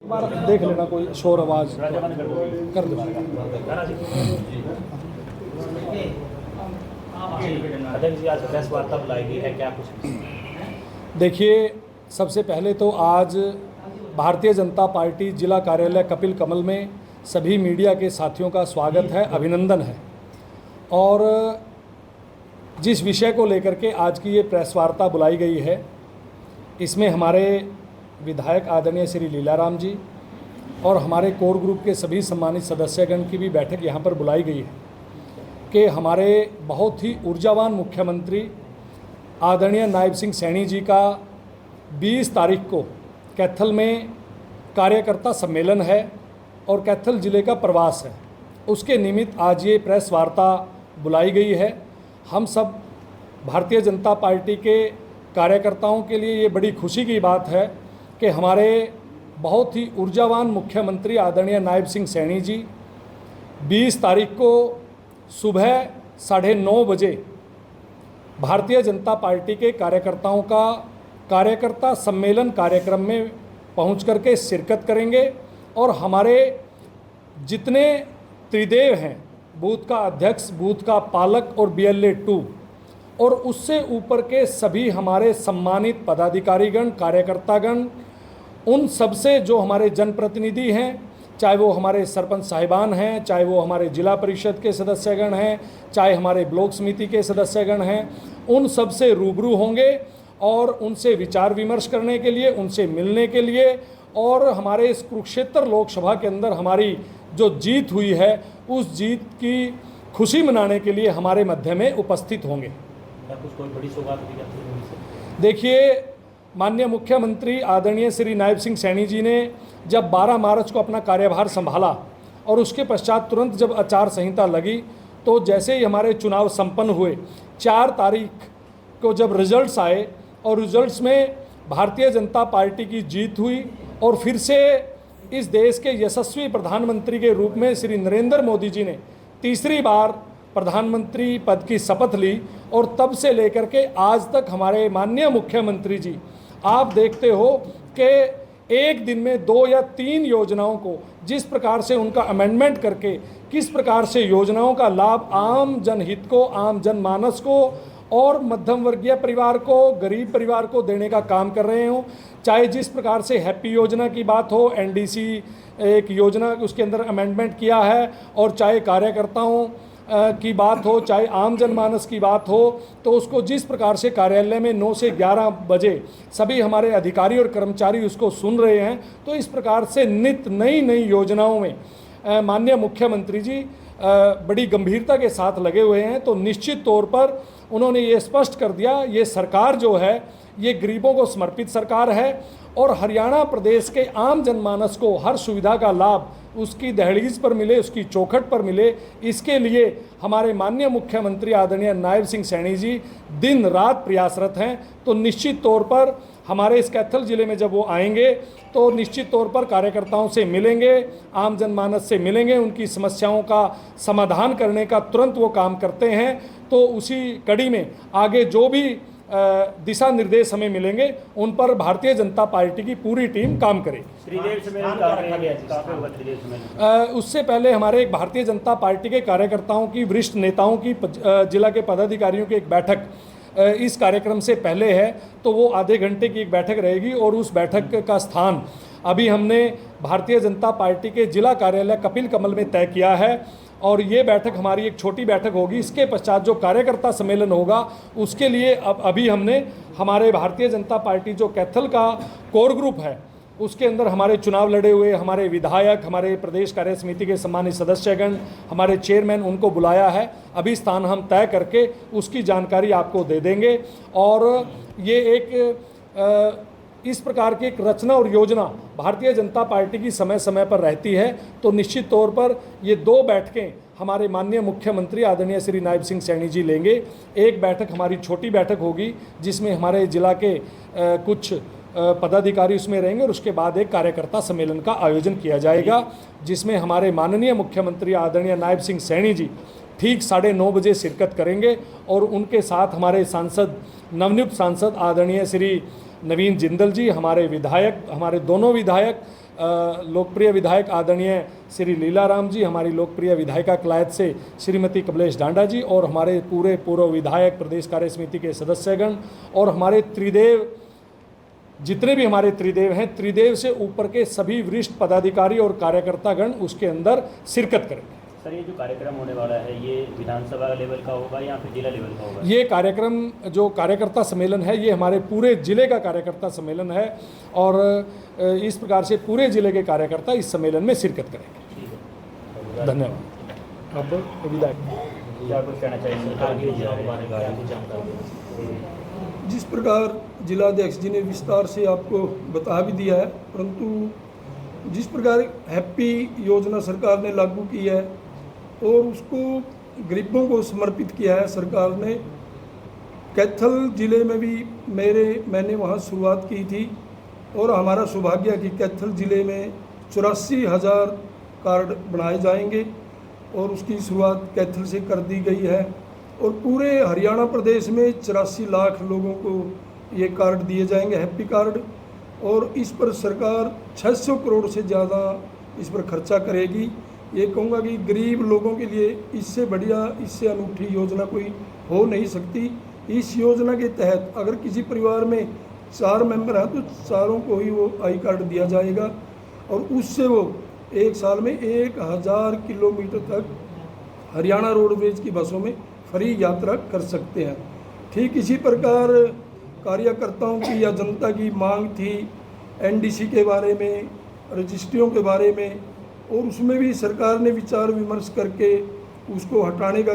बार देख लेना कोई शोर आवाज़ कर दो। अध्यक्ष जी, आज प्रेस वार्ता बुलाई गई है, क्या कुछ? देखिए, सबसे पहले तो आज भारतीय जनता पार्टी जिला कार्यालय कपिल कमल में सभी मीडिया के साथियों का स्वागत है, अभिनंदन है। और जिस विषय को लेकर के आज की ये प्रेस वार्ता बुलाई गई है, इसमें हमारे विधायक आदरणीय श्री लीलाराम जी और हमारे कोर ग्रुप के सभी सम्मानित सदस्यगण की भी बैठक यहाँ पर बुलाई गई है कि हमारे बहुत ही ऊर्जावान मुख्यमंत्री आदरणीय नायब सिंह सैनी जी का 20 तारीख को कैथल में कार्यकर्ता सम्मेलन है और कैथल ज़िले का प्रवास है। उसके निमित्त आज ये प्रेस वार्ता बुलाई गई है। हम सब भारतीय जनता पार्टी के कार्यकर्ताओं के लिए ये बड़ी खुशी की बात है कि हमारे बहुत ही ऊर्जावान मुख्यमंत्री आदरणीय नायब सिंह सैनी जी 20 तारीख को सुबह 9:30 बजे भारतीय जनता पार्टी के कार्यकर्ताओं का कार्यकर्ता सम्मेलन कार्यक्रम में पहुंच करके शिरकत करेंगे और हमारे जितने त्रिदेव हैं, बूथ का अध्यक्ष, बूथ का पालक और BLA 2 और उससे ऊपर के सभी हमारे सम्मानित पदाधिकारीगण, कार्यकर्तागण, उन सबसे जो हमारे जनप्रतिनिधि हैं, चाहे वो हमारे सरपंच साहिबान हैं, चाहे वो हमारे जिला परिषद के सदस्यगण हैं, चाहे हमारे ब्लॉक समिति के सदस्यगण हैं, उन सब से रूबरू होंगे और उनसे विचार विमर्श करने के लिए, उनसे मिलने के लिए और हमारे इस कुरुक्षेत्र लोकसभा के अंदर हमारी जो जीत हुई है उस जीत की खुशी मनाने के लिए हमारे मध्य में उपस्थित होंगे। कुछ कोई बड़ी सौगात भी करते हैं? देखिए, माननीय मुख्यमंत्री आदरणीय श्री नायब सिंह सैनी जी ने जब 12 मार्च को अपना कार्यभार संभाला और उसके पश्चात तुरंत जब आचार संहिता लगी तो जैसे ही हमारे चुनाव संपन्न हुए, 4 तारीख को जब रिजल्ट्स आए और रिजल्ट्स में भारतीय जनता पार्टी की जीत हुई और फिर से इस देश के यशस्वी प्रधानमंत्री के रूप में श्री नरेंद्र मोदी जी ने तीसरी बार प्रधानमंत्री पद की शपथ ली और तब से लेकर के आज तक हमारे माननीय मुख्यमंत्री जी, आप देखते हो कि एक दिन में 2 या 3 योजनाओं को जिस प्रकार से उनका अमेंडमेंट करके किस प्रकार से योजनाओं का लाभ आम जनहित को, आम जनमानस को और मध्यम वर्गीय परिवार को, गरीब परिवार को देने का काम कर रहे हो। चाहे जिस प्रकार से हैप्पी योजना की बात हो, NDC एक योजना उसके अंदर अमेंडमेंट किया है, और चाहे कार्यकर्ताओं की बात हो, चाहे आम जनमानस की बात हो, तो उसको जिस प्रकार से कार्यालय में 9 से 11 बजे सभी हमारे अधिकारी और कर्मचारी उसको सुन रहे हैं, तो इस प्रकार से नित नई नई योजनाओं में माननीय मुख्यमंत्री जी बड़ी गंभीरता के साथ लगे हुए हैं। तो निश्चित तौर पर उन्होंने ये स्पष्ट कर दिया, ये सरकार जो है ये गरीबों को समर्पित सरकार है और हरियाणा प्रदेश के आम जनमानस को हर सुविधा का लाभ उसकी दहलीज पर मिले, उसकी चौखट पर मिले, इसके लिए हमारे माननीय मुख्यमंत्री आदरणीय नायब सिंह सैनी जी दिन रात प्रयासरत हैं। तो निश्चित तौर पर हमारे इस कैथल ज़िले में जब वो आएंगे तो निश्चित तौर पर कार्यकर्ताओं से मिलेंगे, आम जनमानस से मिलेंगे, उनकी समस्याओं का समाधान करने का तुरंत वो काम करते हैं। तो उसी कड़ी में आगे जो भी दिशा निर्देश हमें मिलेंगे उन पर भारतीय जनता पार्टी की पूरी टीम काम करे। उससे पहले हमारे एक भारतीय जनता पार्टी के कार्यकर्ताओं की, वरिष्ठ नेताओं की, जिला के पदाधिकारियों की एक बैठक इस कार्यक्रम से पहले है, तो वो आधे घंटे की एक बैठक रहेगी और उस बैठक का स्थान अभी हमने भारतीय जनता पार्टी के जिला कार्यालय कपिल कमल में तय किया है और ये बैठक हमारी एक छोटी बैठक होगी। इसके पश्चात जो कार्यकर्ता सम्मेलन होगा उसके लिए अभी हमने हमारे भारतीय जनता पार्टी जो कैथल का कोर ग्रुप है उसके अंदर हमारे चुनाव लड़े हुए हमारे विधायक, हमारे प्रदेश कार्य समिति के सम्मानित सदस्यगण, हमारे चेयरमैन, उनको बुलाया है। अभी स्थान हम तय करके उसकी जानकारी आपको दे देंगे और ये एक इस प्रकार की एक रचना और योजना भारतीय जनता पार्टी की समय समय पर रहती है। तो निश्चित तौर पर ये 2 बैठकें हमारे माननीय मुख्यमंत्री आदरणीय श्री नायब सिंह सैनी जी लेंगे। एक बैठक हमारी छोटी बैठक होगी जिसमें हमारे जिला के कुछ पदाधिकारी उसमें रहेंगे और उसके बाद एक कार्यकर्ता सम्मेलन का आयोजन किया जाएगा जिसमें हमारे माननीय मुख्यमंत्री आदरणीय नायब सिंह सैनी जी ठीक 9:30 बजे शिरकत करेंगे और उनके साथ हमारे सांसद, नवनियुक्त सांसद आदरणीय श्री नवीन जिंदल जी, हमारे विधायक, हमारे दोनों विधायक लोकप्रिय विधायक आदरणीय श्री लीलाराम जी, हमारी लोकप्रिय विधायिका क्लायत से श्रीमती कमलेश डांडा जी और हमारे पूरे पूर्व विधायक प्रदेश कार्य समिति के सदस्यगण और हमारे त्रिदेव, जितने भी हमारे त्रिदेव हैं, त्रिदेव से ऊपर के सभी वरिष्ठ पदाधिकारी और कार्यकर्तागण उसके अंदर शिरकत करेंगे। सर, ये जो कार्यक्रम होने वाला है ये विधानसभा लेवल का होगा या फिर जिला लेवल का होगा? ये कार्यक्रम जो कार्यकर्ता सम्मेलन है ये हमारे पूरे जिले का कार्यकर्ता सम्मेलन है और इस प्रकार से पूरे जिले के कार्यकर्ता इस सम्मेलन में शिरकत करेंगे। ठीक है, धन्यवाद। अब विधायक क्या कुछ कहना चाहिए सरकार की जानकारी? जिस प्रकार जिलाध्यक्ष जी ने विस्तार से आपको बता भी दिया है, परंतु जिस प्रकार हैप्पी योजना सरकार ने लागू की है और उसको गरीबों को समर्पित किया है सरकार ने, कैथल ज़िले में भी मैंने वहाँ शुरुआत की थी और हमारा सौभाग्य है कि कैथल ज़िले में 84,000 कार्ड बनाए जाएंगे और उसकी शुरुआत कैथल से कर दी गई है और पूरे हरियाणा प्रदेश में 84 लाख लोगों को ये कार्ड दिए जाएंगे, हैप्पी कार्ड। और इस पर सरकार 600 करोड़ से ज़्यादा इस पर खर्चा करेगी। ये कहूँगा कि गरीब लोगों के लिए इससे बढ़िया, इससे अनूठी योजना कोई हो नहीं सकती। इस योजना के तहत अगर किसी परिवार में 4 मेंबर हैं तो चारों को ही वो आई कार्ड दिया जाएगा और उससे वो एक साल में 1000 किलोमीटर तक हरियाणा रोडवेज की बसों में फ्री यात्रा कर सकते हैं। ठीक इसी प्रकार कार्यकर्ताओं की या जनता की मांग थी एनडीसी के बारे में, रजिस्ट्रियों के बारे में, और उसमें भी सरकार ने विचार विमर्श करके उसको हटाने का